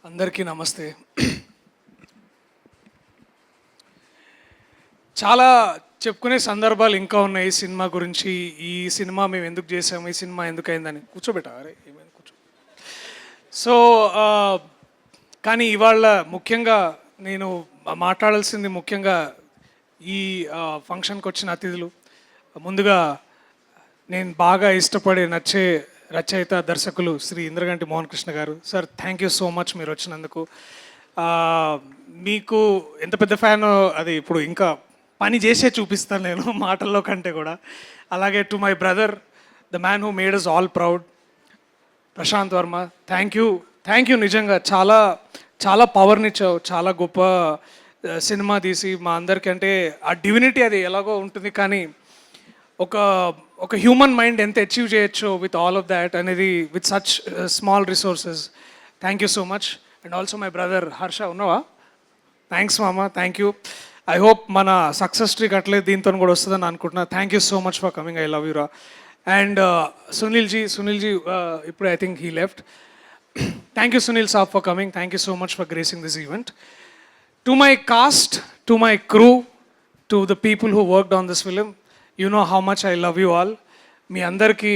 అందరికీ నమస్తే. చాలా చెప్పుకునే సందర్భాలు ఇంకా ఉన్నాయి ఈ సినిమా గురించి. ఈ సినిమా మేము ఎందుకు చేసాము, ఈ సినిమా ఎందుకయిందని. కూర్చోబెట్టా, అరే ఏమైంది కూర్చో. సో కానీ ఇవాళ ముఖ్యంగా నేను మాట్లాడాల్సింది ముఖ్యంగా ఈ ఫంక్షన్కి వచ్చిన అతిథులు. ముందుగా నేను బాగా ఇష్టపడే నచ్చే రచయిత దర్శకులు శ్రీ ఇంద్రగంటి మోహన్ కృష్ణ గారు. Sir, thank you so much మీరు వచ్చినందుకు. మీకు ఎంత పెద్ద ఫ్యాన్ అది ఇప్పుడు ఇంకా పని చేసే చూపిస్తాను నేను మాటల్లో కంటే కూడా. అలాగే to my brother, the man who made us all proud, Prasanth Varma, thank you నిజంగా. చాలా చాలా పవర్నిచ్చావు, చాలా గొప్ప సినిమా తీసి మా అందరికీ. అంటే ఆ డివినిటీ అది ఎలాగో ఉంటుంది, కానీ ఒక ఒక హ్యూమన్ మైండ్ ఎంత అచీవ్ చేయొచ్చో విత్ ఆల్ ఆఫ్ దాట్ అనేది, with such small resources. Thank you so much. And also my brother Harsha, ఉన్నావా? థ్యాంక్స్ మామ, థ్యాంక్ యూ. ఐ హోప్ మన సక్సెస్ ట్రీక్ అట్లే దీంతో కూడా వస్తుందని అనుకుంటున్నా. Thank you so much for coming, I love you రా. అండ్ సునీల్జీ ఇప్పుడు I think he left. Thank you Sunil సాబ్ for coming. Thank you so much for gracing this event. To my cast, to my crew, to the people who worked on this film, you know how much I love you all. మీ అందరికీ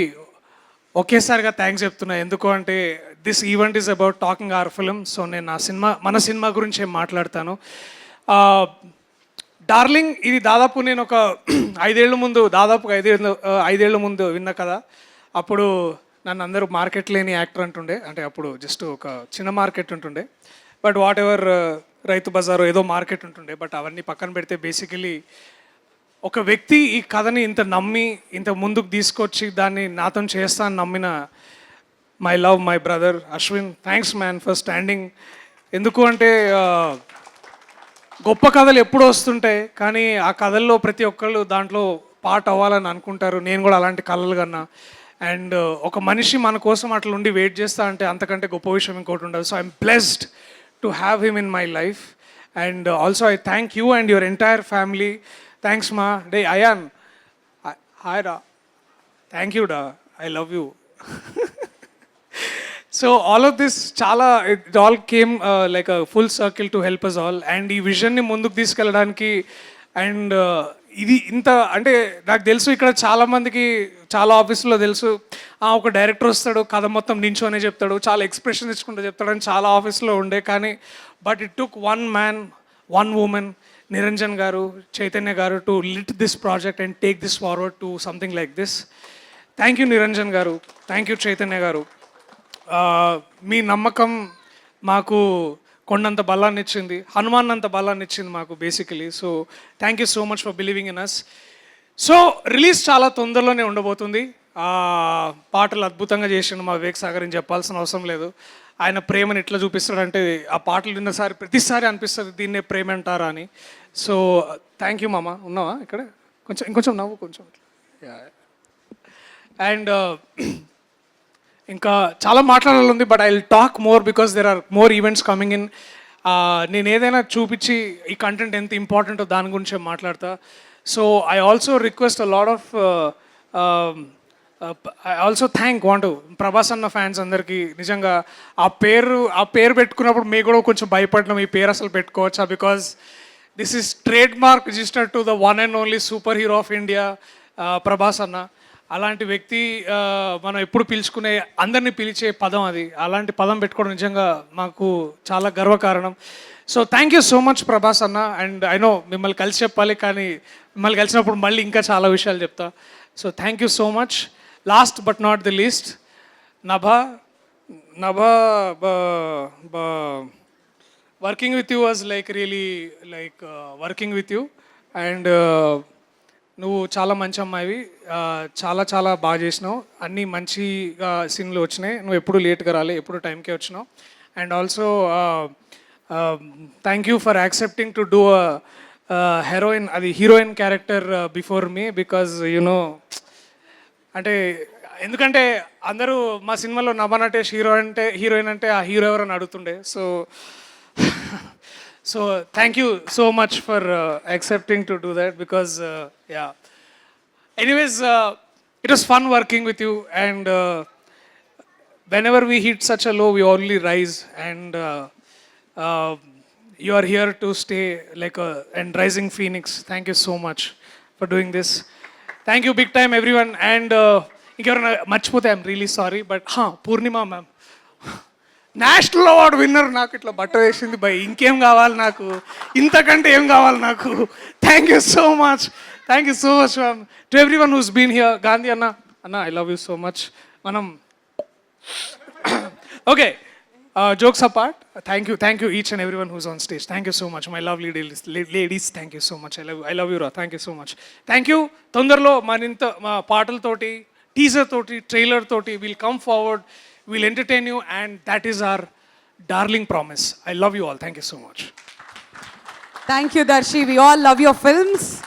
ఒకేసారిగా thanks చెప్తున్నా. ఎందుకు అంటే this event is about talking our film. So నేను మన cinema గురించి ఏం మాట్లాడతాను. డార్లింగ్, ఇది దాదాపు నేను ఒక దాదాపుగా ఐదేళ్ల ముందు విన్నా కదా. అప్పుడు నన్ను అందరూ మార్కెట్ లేని యాక్టర్ అంటుండే. అంటే అప్పుడు జస్ట్ ఒక చిన్న మార్కెట్ ఉంటుండే. బట్ వాట్ ఎవర్, రైతు బజారు ఏదో మార్కెట్ ఉంటుండే. బట్ అవన్నీ పక్కన పెడితే బేసికలీ ఒక వ్యక్తి ఈ కథని ఇంత నమ్మి ఇంత ముందుకు తీసుకొచ్చి దాన్ని నాతో చేస్తా అని నమ్మిన my love, my brother Ashwin, thanks man for standing. ఎందుకు అంటే గొప్ప కథలు ఎప్పుడు వస్తుంటాయి, కానీ ఆ కథల్లో ప్రతి ఒక్కళ్ళు దాంట్లో పార్ట్ అవ్వాలని అనుకుంటారు. నేను కూడా అలాంటి కళలు కన్నా. అండ్ ఒక మనిషి మన కోసం అట్లా ఉండి వెయిట్ చేస్తా అంటే అంతకంటే గొప్ప విషయం ఇంకోటి ఉండదు. So I'm blessed to have him in my life. And also I thank you and your entire family. Thanks మా. డే అయాన్, హాయ్ రా. థ్యాంక్ యూ డా, I love you. So all of this it all came like a full circle to help us all. And ఈ విజన్ని ముందుకు తీసుకెళ్ళడానికి and ఇది ఇంత అంటే నాకు తెలుసు ఇక్కడ చాలామందికి చాలా ఆఫీసులో తెలుసు, ఒక డైరెక్టర్ వస్తాడు కథ మొత్తం నించోనే చెప్తాడు, చాలా ఎక్స్ప్రెషన్ ఇచ్చుకుంటూ చెప్తాడు అని చాలా ఆఫీస్లో ఉండే. కానీ but it took one man, one woman, Niranjan garu, Chaitanya garu, to lit this project and take this forward to something like this. Thank you Niranjan garu, thank you Chaitanya గారు. మీ నమ్మకం మాకు కొండంత బలాన్ని ఇచ్చింది, హనుమాన్ అంత బలాన్ని ఇచ్చింది మాకు basically. So thank you so much for believing in us. So release చాలా తొందరలోనే ఉండబోతుంది. పాటలు అద్భుతంగా చేసిండు మా వివేక్ సాగర్, అని చెప్పాల్సిన అవసరం లేదు. ఆయన ప్రేమను ఎట్లా చూపిస్తాడంటే ఆ పాటలు విన్నసారి ప్రతిసారి అనిపిస్తుంది దీన్నే ప్రేమ అంటారా అని. సో థ్యాంక్ యూ మామ. ఉన్నావా ఇక్కడ? ఇంకొంచెం నవ్వు కొంచెం. అండ్ ఇంకా చాలా మాట్లాడాలి ఉంది, but I will talk more because there are more events coming in. నేను ఏదైనా చూపించి ఈ కంటెంట్ ఎంత ఇంపార్టెంటో దాని గురించి మాట్లాడతా. So I also request a lot of I also want Prabhas అన్న ఫ్యాన్స్ అందరికీ నిజంగా ఆ పేరు పెట్టుకున్నప్పుడు మేము కూడా కొంచెం భయపడినాం, ఈ పేరు అసలు పెట్టుకోవచ్చా, because this is trade mark registered to the one and only super hero of India Prabhas అన్న. అలాంటి వ్యక్తి మనం ఎప్పుడు పిలుచుకునే, అందరినీ పిలిచే పదం అది. అలాంటి పదం పెట్టుకోవడం నిజంగా మాకు చాలా గర్వకారణం. So thank you so much Prabhas అన్న. అండ్ ఐ నో మిమ్మల్ని కలిసి చెప్పాలి, కానీ మిమ్మల్ని కలిసినప్పుడు మళ్ళీ ఇంకా చాలా విషయాలు చెప్తా. So thank you so much. Last but not the least, Nabha working with you was like really like working with you. And నువ్వు చాలా మంచి అమ్మాయివి, చాలా చాలా బాగా చేసినావు, అన్నీ మంచిగా సీన్లు వచ్చినాయి, నువ్వు ఎప్పుడు లేట్గా రాలే, ఎప్పుడు టైంకే వచ్చినావు. And also thank you for accepting to do heroine character before me, because you know అంటే ఎందుకంటే అందరూ మా సినిమాలో నభనటేష్ హీరోయిన్ అంటే ఆ హీరో ఎవరని అడుగుతుండే. So thank you so much for accepting to do that, because yeah anyways it was fun working with you. And whenever we hit such a low, we only rise, and you are here to stay like a and rising phoenix. Thank you so much for doing this. Thank you big time everyone. And ఇంకెవరైనా మర్చిపోతే I'm really sorry, but Purnima ma'am national award winner, నాకు ఇట్లా బట్ట వేసింది by. ఇంకేం కావాలి నాకు, ఇంతకంటే ఏం కావాలి నాకు. Thank you so much ma'am. To everyone who's been here. Gandhi అన్న, I love you so much. మనం okay, jokes apart, thank you each and everyone who's on stage. Thank you so much, my lovely ladies. Thank you so much. I love you Ra. Thank you so much. Thank you. తొందరలో మా పాటలతోటి, teaser తోటి, trailer తోటి we'll come forward, we'll entertain you, and that is our darling promise. I love you all. Thank you so much. Thank you, Darshi. We all love your films.